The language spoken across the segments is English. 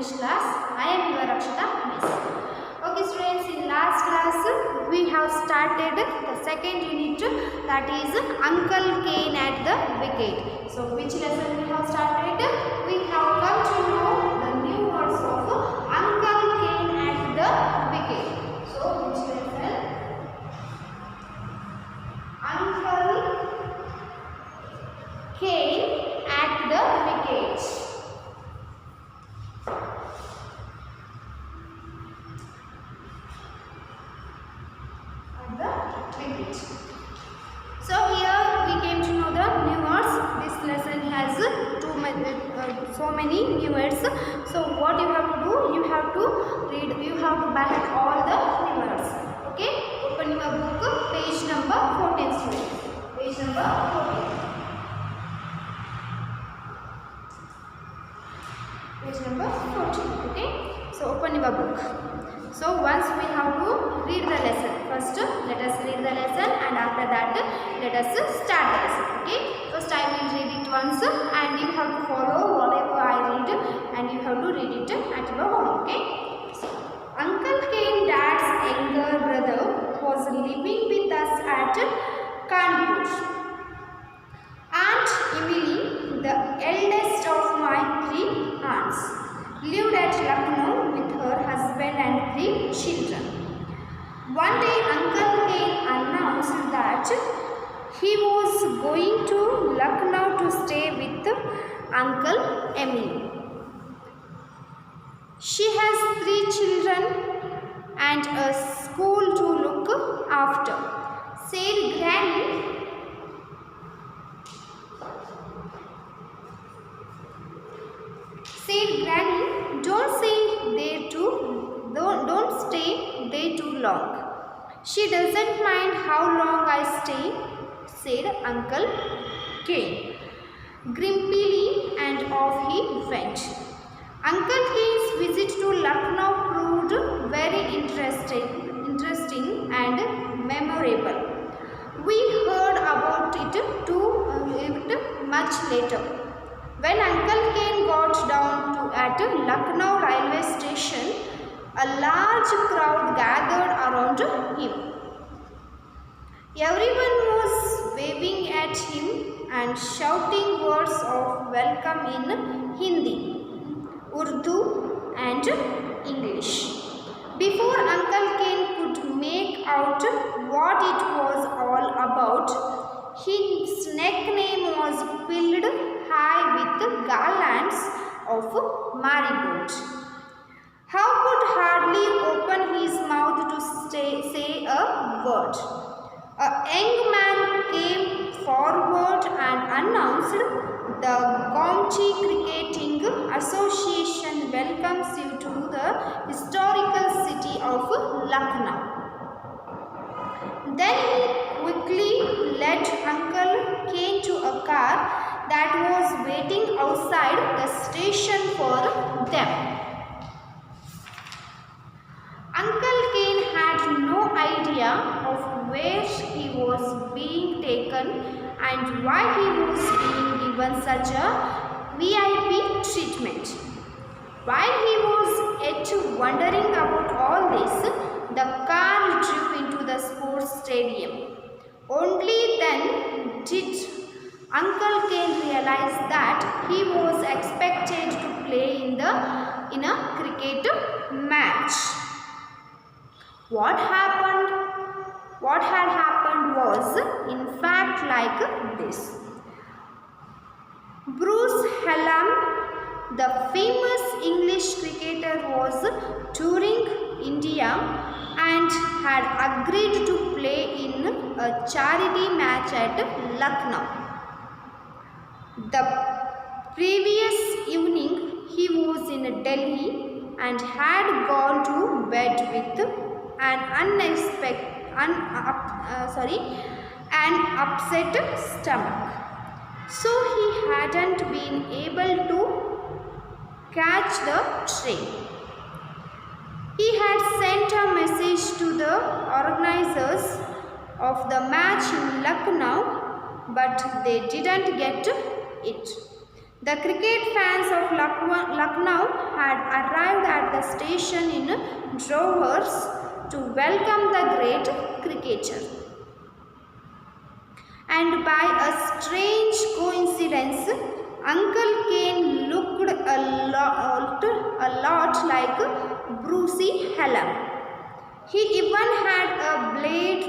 English class. I am your Rakshita Miss. Okay students, in last class we have started the second unit, that is Uncle Cain at the Wicket. So which lesson we have started? We have come to know the new words of Uncle Cain at the Wicket. So which lesson? Uncle Cain at the Wicket. So here we came to know the new words. This lesson has so many new words. So what you have to do? You have to read. You have to back all the new words. Okay. Open your book, page number 14. Students. Page number 14. Page number 14. Okay. So open your book. So once we have to read the lesson. First let us read the lesson and after that let us start the lesson. Okay. First I will read it once and you have to follow whatever I read and you have to read it at your home. Okay. So, Uncle Cain, Dad's younger brother, was living with us at Kanpur. Aunt Emily, the eldest of my three aunts, lived at Lucknow with her husband and three children. One day Uncle Cain announced that he was going to Lucknow to stay with Uncle Emily. She has three children and a school to look after, said Granny. Don't stay there too long. She doesn't mind how long I stay, said Uncle Cain. Grimpily, and off he went. Uncle Cain's visit to Lucknow proved very interesting and memorable. We heard about it much later. When Uncle Cain got down at Lucknow railway station, a large crowd gathered around him. Everyone was waving at him and shouting words of welcome in Hindi, Urdu and English. Before Uncle Cain could make out what it was all about, his nickname was filled high with garlands of marigold. How could hardly open his mouth to say a word. A young man came forward and announced, "The Gomchi Cricketing Association welcomes you to the historical city of Lucknow." Then he quickly led Uncle Cain to a car that was waiting outside the station for them. Uncle Cain had no idea of where he was being taken and why he was being given such a VIP treatment. While he was yet wondering about all this, the car drew into the sports stadium. Only then did Uncle Cain realize that he was expected to play in a cricket match. What had happened was in fact like this. Bruce Hallam, the famous English cricketer, was touring India and had agreed to play in a charity match at Lucknow. The previous evening he was in Delhi and had gone to bed with an upset stomach. So he hadn't been able to catch the train. He had sent a message to the organizers of the match in Lucknow, but they didn't get it. The cricket fans of Lucknow had arrived at the station in droves to welcome the great cricketer. And by a strange coincidence, Uncle Kane looked a lot like Brucey Hallam. He even had a blade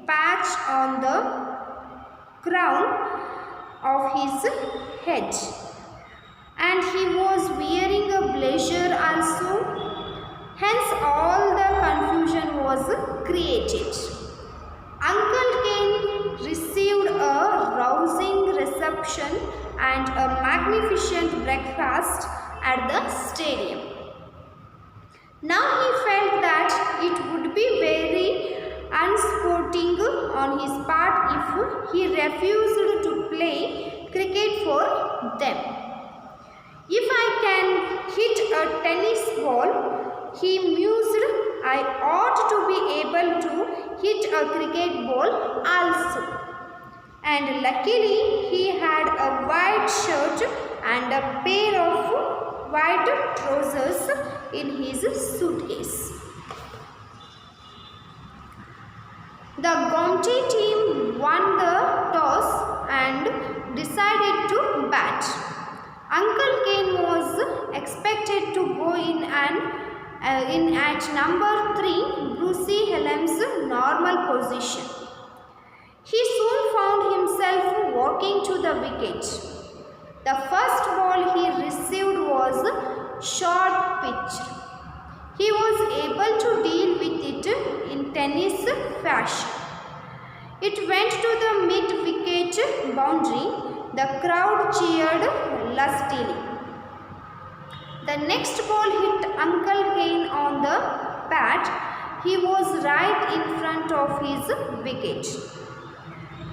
patch on the crown of his head. And he was wearing a blazer also. Hence all the confusion was created. Uncle Kane received a rousing reception and a magnificent breakfast at the stadium. Now he felt that it would be very unsporting on his part if he refused to play cricket for them. If I can hit a tennis ball, he mused, I ought to be able to hit a cricket ball also. And luckily he had a white shirt and a pair of white trousers in his suitcase. The Gomti team won the toss and decided to bat. Uncle Kane was expected to go in at number 3, Brucey Hallam's normal position. He soon found himself walking to the wicket. The first ball he received was short pitch. He was able to deal with it in tennis fashion. It went to the mid-wicket boundary. The crowd cheered lustily. The next ball hit Uncle Kane on the bat. He was right in front of his wicket.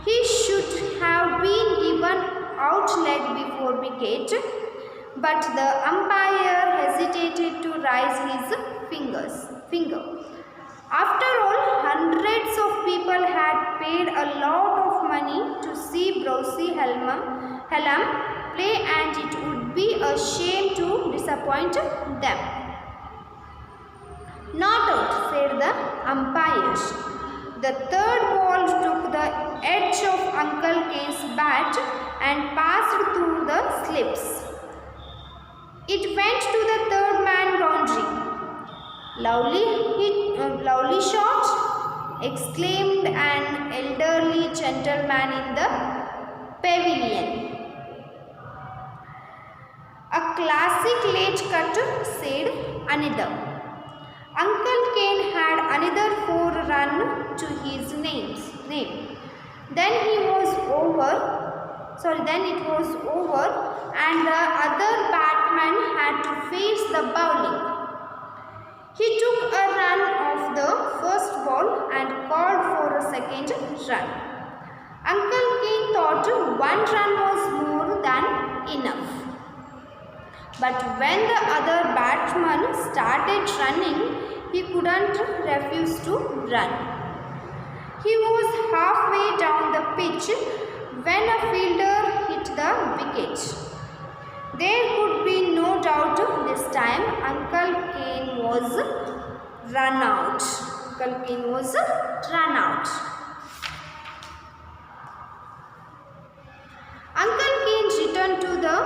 He should have been given out leg before wicket, but the umpire hesitated to raise his finger. After all, hundreds of people had paid a lot of money to see Brucey Hallam play, and it would be a shame to disappoint them. Not out, said the umpires. The third ball took the edge of Uncle Kane's bat and passed through the slips. It went to the third man boundary. Lovely shot, exclaimed an elderly gentleman in the pavilion. A classic late cut, said another. Uncle Kane had another 4 runs to his name. Then it was over, and the other batsman had to face the bowling. He took a run off the first ball and called for a second run. Uncle Kane thought 1 run was more than enough. But when the other batsman started running, he couldn't refuse to run. He was halfway down the pitch when a fielder hit the wicket. There could be no doubt this time Uncle Kane was run out. Uncle Kane returned to the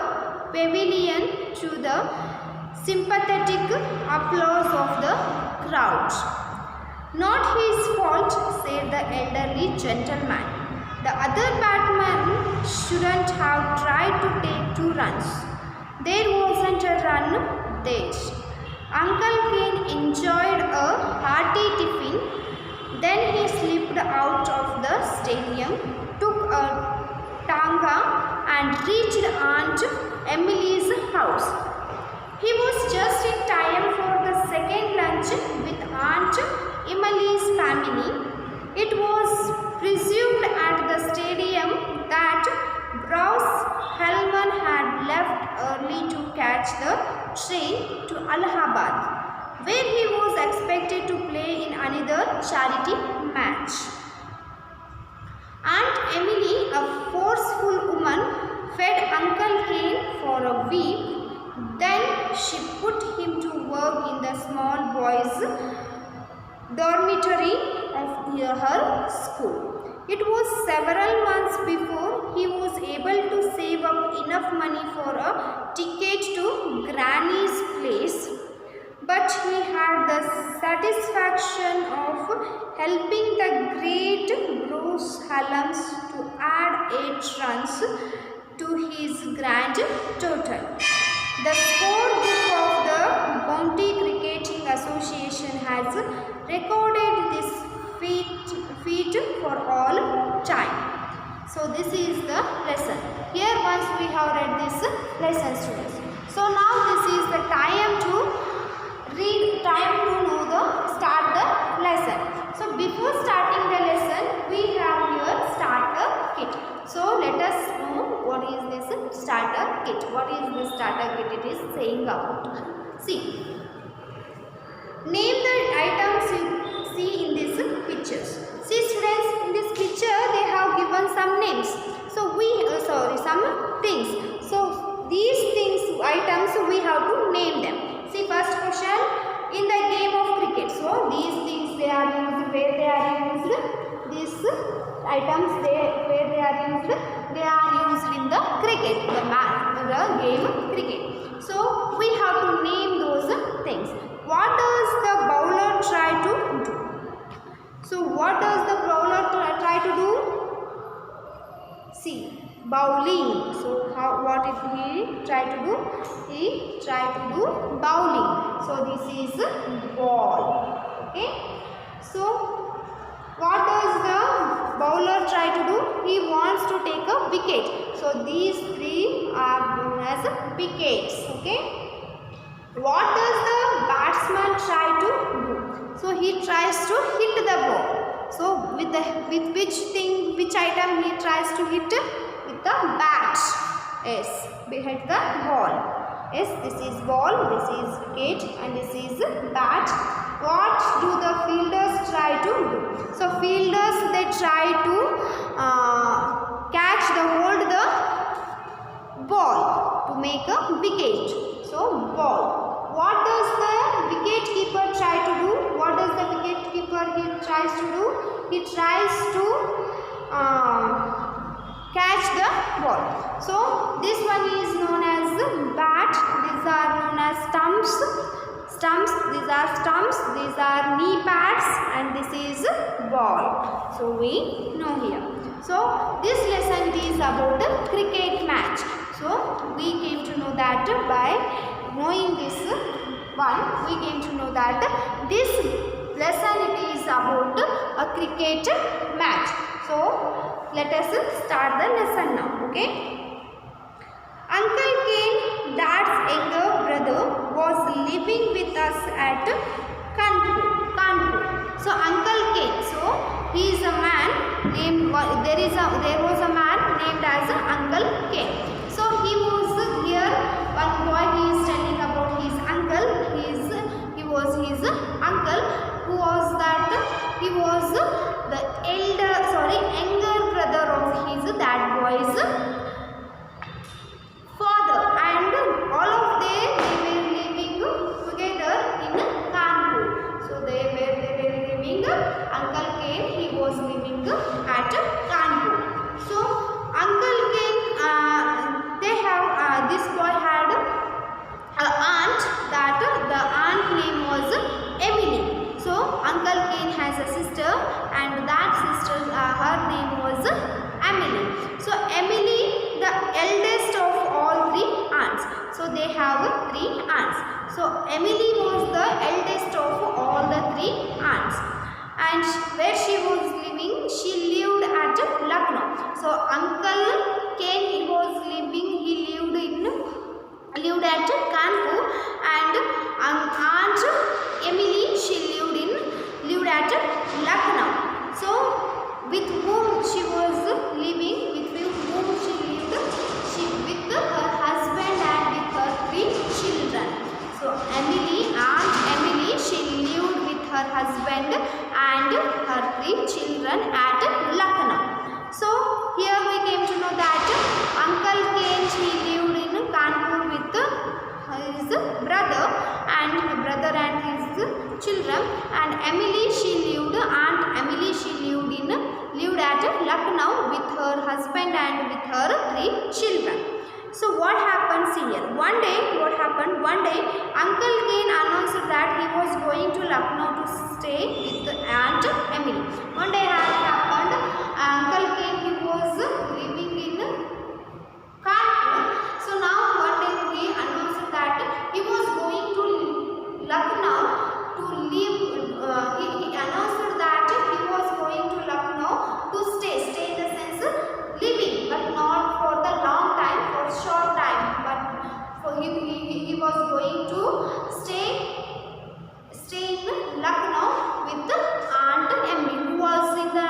pavilion to the sympathetic applause of the crowd. Not his fault, said the elderly gentleman. The other batsman shouldn't have tried to take 2 runs. There wasn't a run there. Uncle Kane enjoyed a hearty tiffin. Then he slipped out of the stadium, took a tanga and reached Aunt Emily's house. He was just in time for the second lunch with Aunt Emily's family. It was presumed at the stadium that Bruce Hallam had left early to catch the train to Allahabad, where he was expected to play in another charity match. Aunt Emily, a forceful woman, fed Uncle Kane for small boy's dormitory of her school. It was several months before he was able to save up enough money for a ticket to Granny's place, but he had the satisfaction of helping the great Bruce Hallam to add 8 runs to his grand total. The scorebook of the County Cricketing Association has recorded this feat for all time. So this is the lesson. Here once we have read this lesson, students. So now this is the time to read, time to know the start the lesson. So before starting the lesson, we have here starter kit. So let us know what is this starter kit. What is the starter kit it is saying about. See. Name the items you see in these pictures. See students, in this picture they have given some names. So some things. So these things, items, we have to name them. See, first question, in the game of cricket. So these things they are used, where they are used. These items where they are used. They are used in the cricket, the game cricket. So we have to name those things. What does the bowler try to do? So what does the bowler try to do? See, bowling. So what did he try to do? He tried to do bowling. So this is ball. Okay. So what does the bowler try to do? He wants to take a wicket. So these 3 are known as wickets. Okay. What does the batsman try to do? So he tries to hit the ball. So with which item he tries to hit? With the bat. Yes, hit the ball. Yes, this is ball, this is wicket, and this is bat. What do the fielders try to do? So fielders, they try to hold the ball to make a wicket. So ball. What does the wicket keeper try to do? What does the wicket keeper he tries to do? He tries to catch the ball. So this one is known as bat. These are known as stumps. These are stumps. These are knee pads, and this is ball. So we know here. So this lesson is about the cricket match. So we came to know that by knowing this one, we came to know that this lesson it is about a cricket match. So let us start the lesson now. Okay. Uncle Kane, Dad's younger brother, was living with us at Kanpur. So Uncle Kane, so he is a man named, there was a man named as Uncle Kane. So he was here, one boy he is telling about his uncle. He was his uncle, who was that he was the younger brother of his that boy's father, and all of them they were living together in Kanpur. So they were living, Uncle Kane he was living at Kanpur. So Uncle Kane, this boy had an aunt, that the aunt name was Emily. So Uncle Kane has a sister, and that sister, her name was Emily. So Emily, the eldest of all 3 aunts. So they have 3 aunts. So Emily was the eldest of all the 3 aunts. And where she was living, she lived at Lucknow. So Uncle Kane lived at Kanpur, and Aunt Emily she lived at Lucknow. So with whom she was living, with her husband and with her 3 children. So Aunt Emily she lived with her husband and her 3 children at Lucknow. So here we came to know that Uncle Kane he lived in Kanpur with his brother and his her husband and with her 3 children. So what happens here? One day, what happened? One day, Uncle Cain announced that he was going to Lucknow to stay with Aunt Emily. One day what happened? Uncle Cain, he was living in Kanpur. So now one day he announced that he was going to Lucknow to live. He announced that he was going to Lucknow to stay in the sense living, but not for the long time, for short time. But for him, he was going to stay in Lucknow with Aunt Emily, who was in the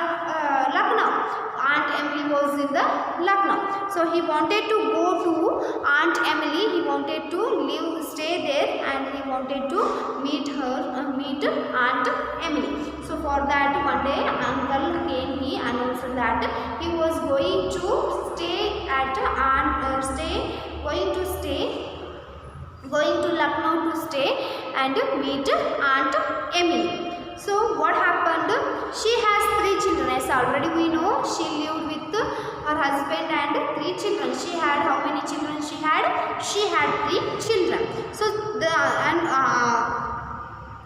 Lucknow. Aunt Emily was in the Lucknow. So he wanted to go to Aunt Emily. He wanted to stay there, and he wanted to meet Aunt Emily. So for that, one day Uncle Cain, he announced that he was going to stay at going to Lucknow to stay and meet Aunt Emily. So what happened? She has 3 children. As already we know, she lived with her husband and 3 children. She had how many children? She had 3 children. So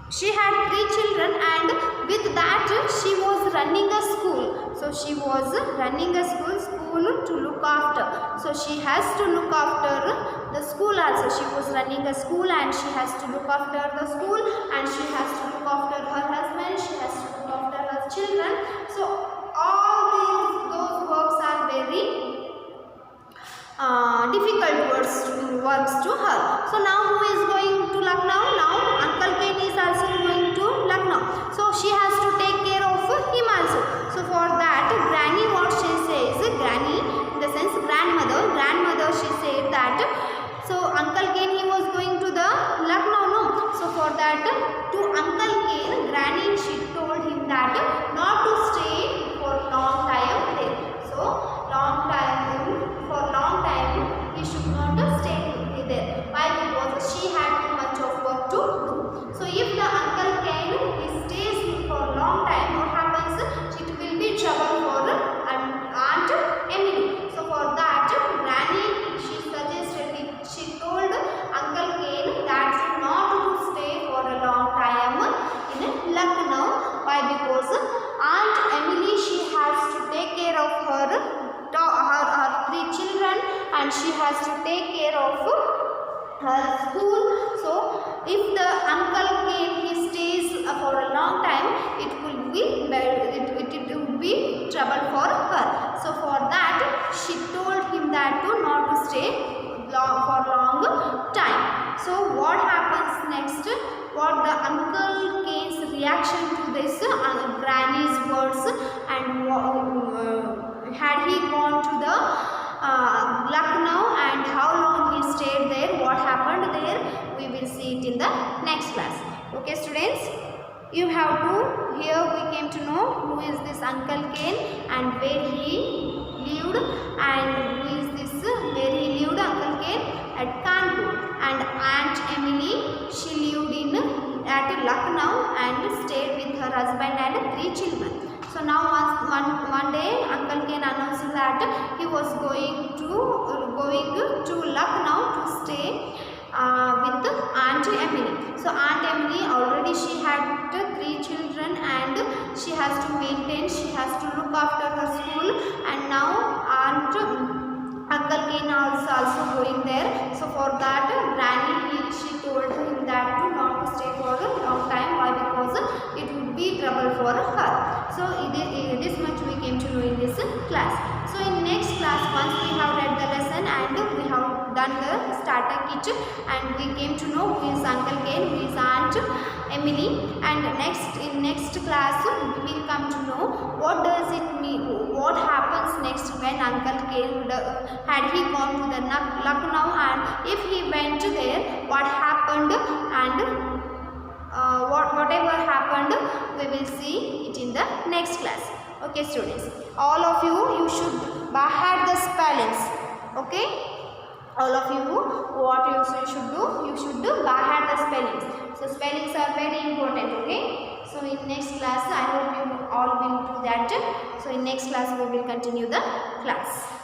she had 3 children, and with that she was running a school. So she was running a school to look after. So she has to look after the school also. She was running a school, and she has to look after the school, and she has to look after her husband. She has to look after her children. So all those works are very difficult works to her. So now who is going to Lucknow? Now Uncle Cain is also going to Lucknow. So she has to take care of him also. So for that, Granny, what she says, Granny in the sense grandmother, she said that, so Uncle Cain, he was going to the Lucknow, no? So for that, to Uncle Cain, Granny, she told him that not to stay for long time there. So for long time he should not stay there. Why? Because she had too much of work to do. So if the Uncle Cain, he stays for long time, what happens? It will be trouble for Aunt Emily. So for that, Granny, she told Uncle Cain that not to stay for a long time in Lucknow. Why? Because Aunt Emily, she has to take care of her 3 children, and she has to take care of her school. So if the Uncle Cain, he stays for a long time, it will be trouble for her. So for that, she told him that not to stay for long time. So what happens next? What the Uncle Cain's reaction to this Granny's words, and had he gone to the Lucknow, and how long he stayed there, what happened there, we will see it in the next class. Okay students, you have to, here we came to know who is this Uncle Cain and where he lived, and who is this, where he lived, Uncle Cain at Kanpur, and Aunt Emily, she lived at Lucknow and stayed with her husband and 3 children. So now one day Uncle Cain announced that he was going to Lucknow to stay with Aunt Emily. So Aunt Emily, already she had 3 children, and she has to maintain, she has to look after her school, and now Uncle Cain is also going there. So for that, Granny, she told him that to not to stay for a long time. Why? Because it would be trouble for her. So this much we came to know in this class. So in next class, once we have read the lesson and we have done the starter kit, and we came to know who is Uncle Cain, who is Aunt Emily, and in next class we will come to know what does it mean, what happens next when Uncle Cain, had he gone to the Lucknow, and if he went there, what happened, and whatever happened, we will see it in the next class. Okay students, all of you should by heart the spellings. Okay, all of you, what you should do by heart the spellings. So spellings are very important. Okay, so So in next class I hope you all will do that. So in next class we will continue the class.